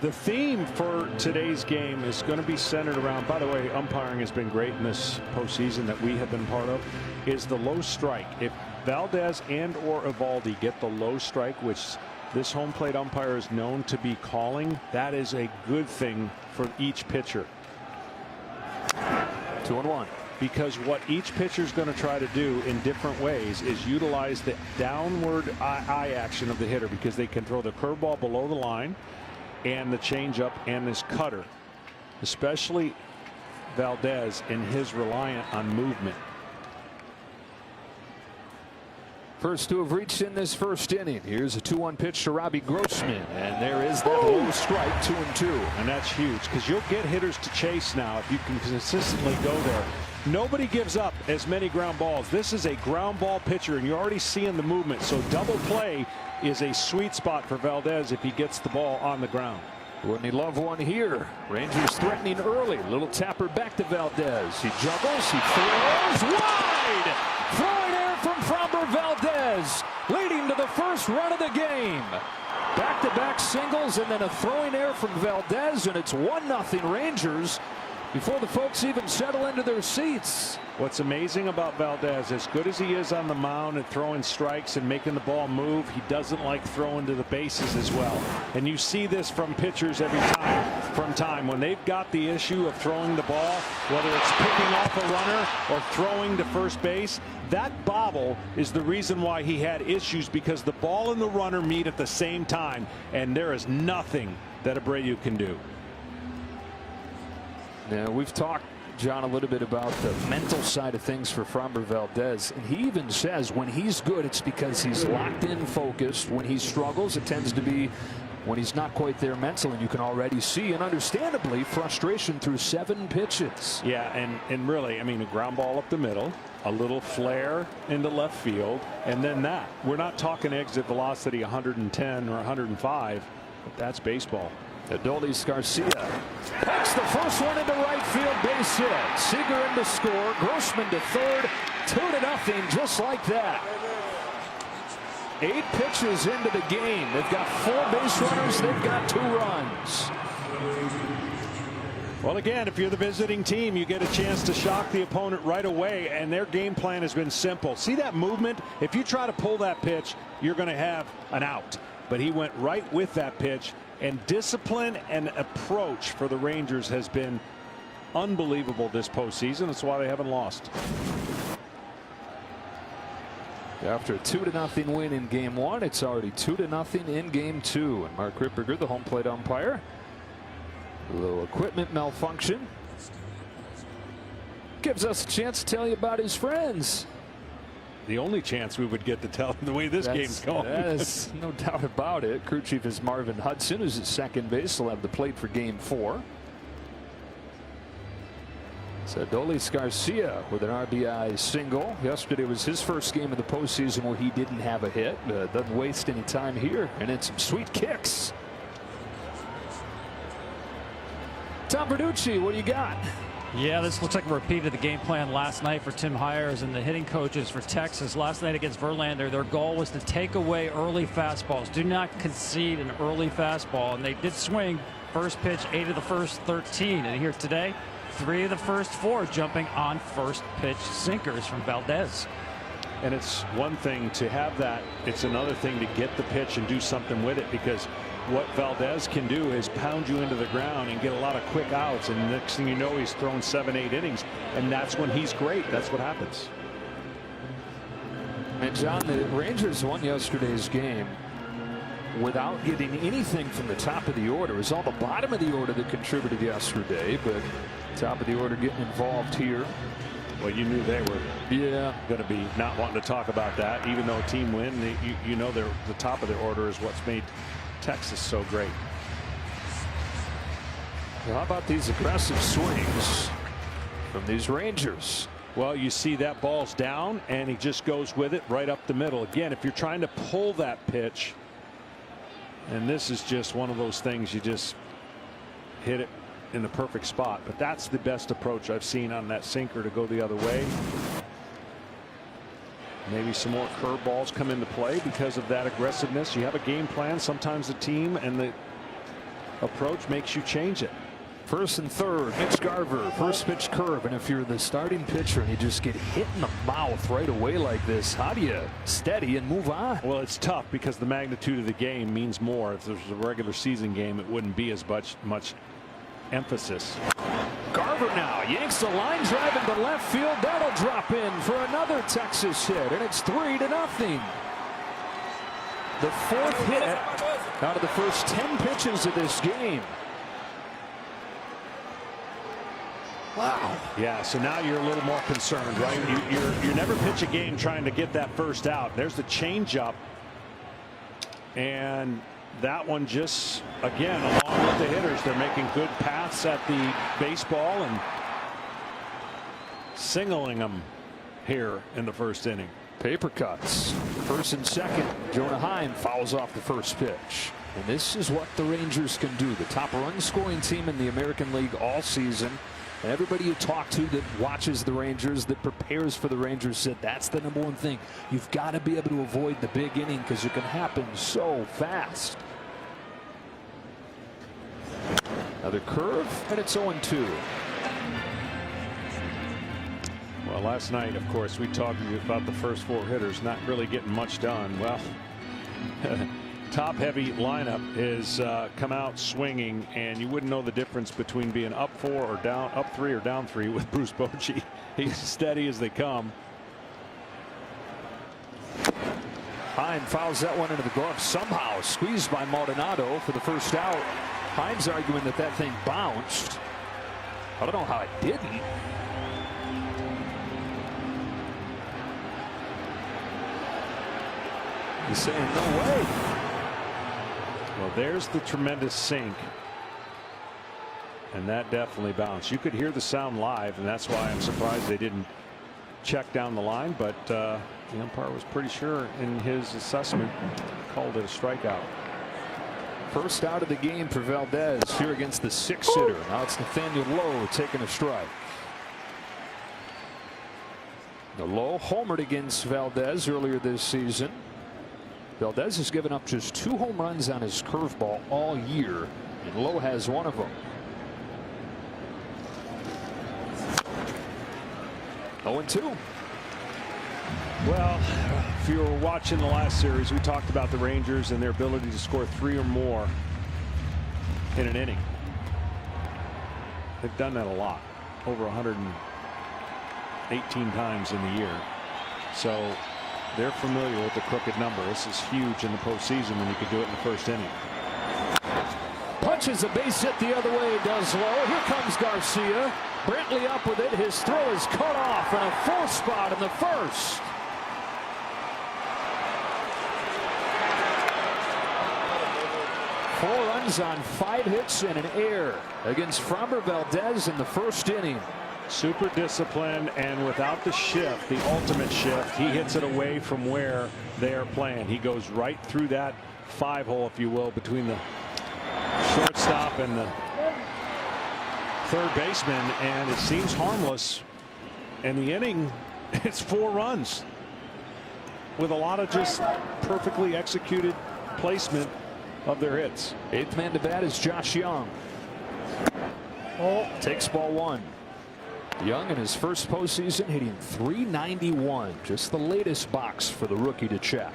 The theme for today's game is going to be centered around, by the way, umpiring has been great in this postseason that we have been part of, is the low strike. If Valdez and or Eovaldi get the low strike, which this home plate umpire is known to be calling, that is a good thing for each pitcher. 2-1. Because what each pitcher is going to try to do in different ways is utilize the downward eye action of the hitter, because they can throw the curveball below the line and the changeup and his cutter, especially Valdez and his reliant on movement. First to have reached in this first inning. Here's a 2-1 pitch to Robbie Grossman, and there is that low strike, 2-2. And that's huge, because you'll get hitters to chase now if you can consistently go there. Nobody gives up as many ground balls. This is a ground ball pitcher, and you're already seeing the movement. So double play is a sweet spot for Valdez if he gets the ball on the ground. Wouldn't he love one here? Rangers threatening early. Little tapper back to Valdez. He juggles. He throws wide. Throwing air from Framber Valdez, leading to the first run of the game. Back-to-back singles and then a throwing air from Valdez, and it's 1-0 Rangers before the folks even settle into their seats. What's amazing about Valdez, as good as he is on the mound and throwing strikes and making the ball move, he doesn't like throwing to the bases as well. And you see this from pitchers every time when they've got the issue of throwing the ball, whether it's picking off a runner or throwing to first base. That bobble is the reason why he had issues, because the ball and the runner meet at the same time, and there is nothing that Abreu can do. Now, we've talked, John, a little bit about the mental side of things for Framber Valdez, and he even says when he's good, it's because he's locked in, focused. When he struggles, it tends to be when he's not quite there mentally, and you can already see, and understandably, frustration through 7 pitches. Yeah, and really, I mean, a ground ball up the middle, a little flare into left field, and then that. We're not talking exit velocity 110 or 105, but that's baseball. Adolis Garcia pokes the first one into right field, base hit. Seager in to score. Grossman to third. 2-0, just like that. 8 pitches into the game. They've got 4 base runners. They've got 2 runs. Well, again, if you're the visiting team, you get a chance to shock the opponent right away, and their game plan has been simple. See that movement? If you try to pull that pitch, you're going to have an out. But he went right with that pitch. And discipline and approach for the Rangers has been unbelievable this postseason. That's why they haven't lost. After a 2-0 win in Game 1, it's already 2-0 in Game 2. And Mark Ripperger, the home plate umpire. A little equipment malfunction. Gives us a chance to tell you about his friends. The only chance we would get to tell the way this game's going. There's no doubt about it. Crew chief is Marvin Hudson, who's at second base. He'll have the plate for Game 4. Adolis Garcia with an RBI single. Yesterday was his first game of the postseason where he didn't have a hit. Doesn't waste any time here, and it's some sweet kicks. Tom Verducci, what do you got? Yeah, this looks like a repeat of the game plan last night for Tim Hires and the hitting coaches for Texas. Last night against Verlander, their goal was to take away early fastballs. Do not concede an early fastball, and they did swing. First pitch, 8 of the first 13, and here today, 3 of the first 4 jumping on first pitch sinkers from Valdez. And it's one thing to have that. It's another thing to get the pitch and do something with it, because what Valdez can do is pound you into the ground and get a lot of quick outs. And the next thing you know, he's thrown 7-8 innings. And that's when he's great. That's what happens. And John, the Rangers won yesterday's game without getting anything from the top of the order. It was all the bottom of the order that contributed yesterday, but top of the order getting involved here. Well, you knew they were going to be not wanting to talk about that, even though a team win. You know the top of the order is what's made Texas so great. Well, how about these aggressive swings from these Rangers? Well, you see that ball's down, and he just goes with it right up the middle. Again, if you're trying to pull that pitch, and this is just one of those things, you just hit it in the perfect spot. But that's the best approach I've seen on that sinker, to go the other way. Maybe some more curveballs come into play because of that aggressiveness. You have a game plan. Sometimes the team and the approach makes you change it. First and third, Mitch Garver, first pitch curve. And if you're the starting pitcher and you just get hit in the mouth right away like this, how do you steady and move on? Well, it's tough because the magnitude of the game means more. If there was a regular season game, it wouldn't be as much emphasis. Garver now yanks the line drive into left field. That'll drop in for another Texas hit, and it's 3-0. The 4th hit out of the first 10 pitches of this game. Wow. Yeah, so now you're a little more concerned, right? You never pitch a game trying to get that first out. There's the changeup, and that one just, again, along with the hitters, they're making good paths at the baseball and singling them here in the first inning. Paper cuts. First and second. Jonah Heim fouls off the first pitch. And this is what the Rangers can do. The top run scoring team in the American League all season. And everybody you talk to that watches the Rangers, that prepares for the Rangers, said that's the #1 thing. You've got to be able to avoid the big inning because it can happen so fast. Another curve, and it's 0-2. Well, last night, of course, we talked about the first 4 hitters not really getting much done. Well, top-heavy lineup is come out swinging, and you wouldn't know the difference between being up 4 or down, up 3 or down 3 with Bruce Bochy. He's steady as they come. Heim fouls that one into the glove somehow, squeezed by Maldonado for the first out. Heim's arguing that that thing bounced. I don't know how it didn't. He's saying no way. Well, there's the tremendous sink, and that definitely bounced. You could hear the sound live, and that's why I'm surprised they didn't check down the line, but the umpire was pretty sure in his assessment, called it a strikeout. First out of the game for Valdez here against the 6-hitter. Now it's Nathaniel Lowe taking a strike. Now Lowe homered against Valdez earlier this season. Valdez has given up just 2 home runs on his curveball all year, and Lowe has one of them. 0-2. Well, if you were watching the last series, we talked about the Rangers and their ability to score 3 or more in an inning. They've done that a lot, over 118 times in the year. So they're familiar with the crooked number. This is huge in the postseason when you can do it in the first inning. Punches a base hit the other way, does low. Here comes Garcia. Brantley up with it. His throw is cut off and a 4 spot in the first. Four runs on 5 hits and an error against Framber Valdez in the first inning. Super disciplined, and without the shift, the ultimate shift, he hits it away from where they are playing. He goes right through that 5-hole, if you will, between the shortstop and the third baseman, and it seems harmless. And the inning, it's 4 runs with a lot of just perfectly executed placement of their hits. 8th man to bat is Josh Young. Takes ball 1. Young in his first postseason hitting .391, just the latest box for the rookie to check.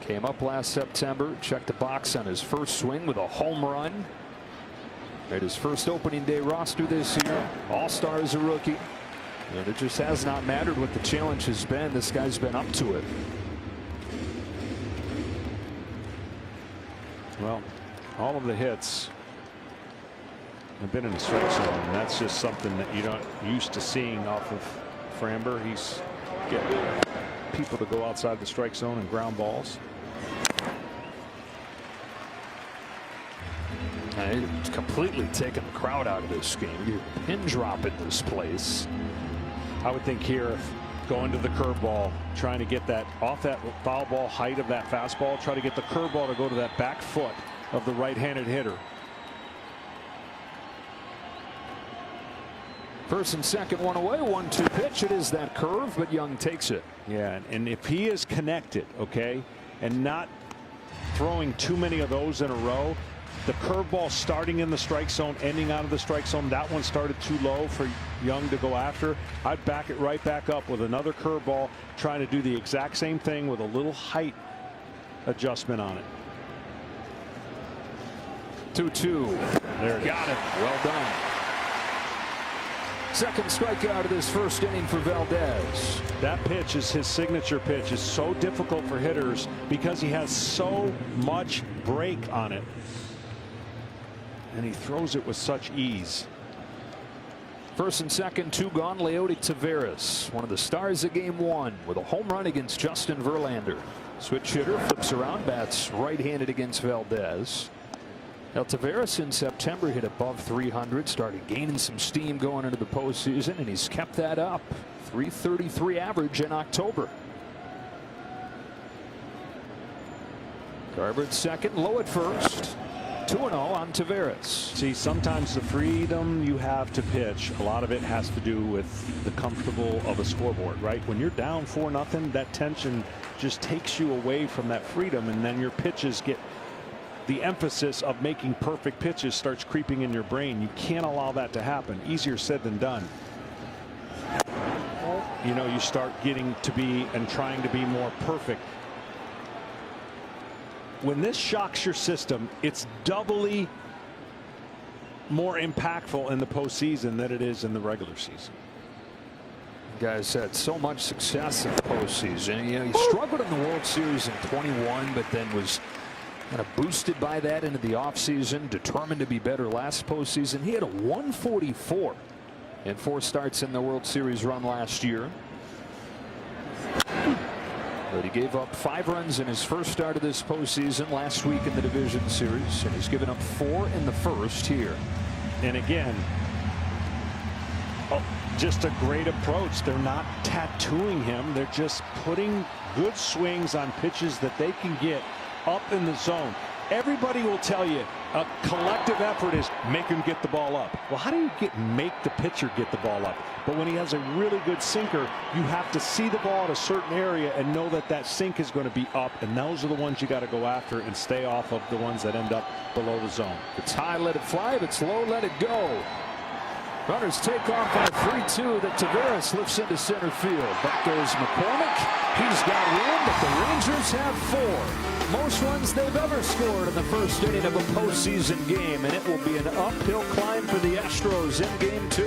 Came up last September, checked the box on his first swing with a home run. Made his first opening day roster this year. All-star as a rookie. And it just has not mattered what the challenge has been. This guy's been up to it. Well, all of the hits have been in the strike zone, and that's just something that you're not used to seeing off of Framber. He's getting people to go outside the strike zone and ground balls. It's completely taken the crowd out of this game. You pin drop in this place. I would think here, going to the curveball, trying to get that off that foul ball height of that fastball, try to get the curveball to go to that back foot of the right-handed hitter. First and second, one away, 1-2 pitch. It is that curve, but Young takes it. Yeah, and if he is connected, okay, and not throwing too many of those in a row, the curveball starting in the strike zone, ending out of the strike zone, that one started too low for Young to go after. I'd back it right back up with another curveball, trying to do the exact same thing with a little height adjustment on it. 2-2. There it got it. Well done. Second strikeout of this first inning for Valdez. That pitch is his signature pitch. It's so difficult for hitters because he has so much break on it. And he throws it with such ease. First and second, 2 gone. Leody Taveras, one of the stars of game 1, with a home run against Justin Verlander. Switch hitter, flips around, bats right-handed against Valdez. Now, Taveras in September hit above 300, started gaining some steam going into the postseason, and he's kept that up. .333 average in October. Garber at second, Lowe at first. 2-0 on Taveras. See, sometimes the freedom you have to pitch, a lot of it has to do with the comfortable of a scoreboard, right? When you're down 4-0, that tension just takes you away from that freedom, and then your pitches get, the emphasis of making perfect pitches starts creeping in your brain. You can't allow that to happen. Easier said than done. You know, you start getting to be and trying to be more perfect. When this shocks your system, it's doubly more impactful in the postseason than it is in the regular season. Guys had so much success in the postseason. You know, he struggled in the World Series in 21, but then was kind of boosted by that into the offseason, determined to be better last postseason. He had a 144 in 4 starts in the World Series run last year. But he gave up 5 runs in his first start of this postseason last week in the division series, and he's given up 4 in the first here. And again, just a great approach. They're not tattooing him. They're just putting good swings on pitches that they can get up in the zone. Everybody will tell you a collective effort is make him get the ball up. Well, how do you make the pitcher get the ball up? But when he has a really good sinker, you have to see the ball at a certain area and know that that sink is going to be up, and those are the ones you got to go after and stay off of the ones that end up below the zone. If it's high, let it fly. If it's low, let it go. Runners take off on a 3-2 that Taveras lifts into center field. Back goes McCormick. He's got room, but the Rangers have 4. Most runs they've ever scored in the first inning of a postseason game, and it will be an uphill climb for the Astros in game 2.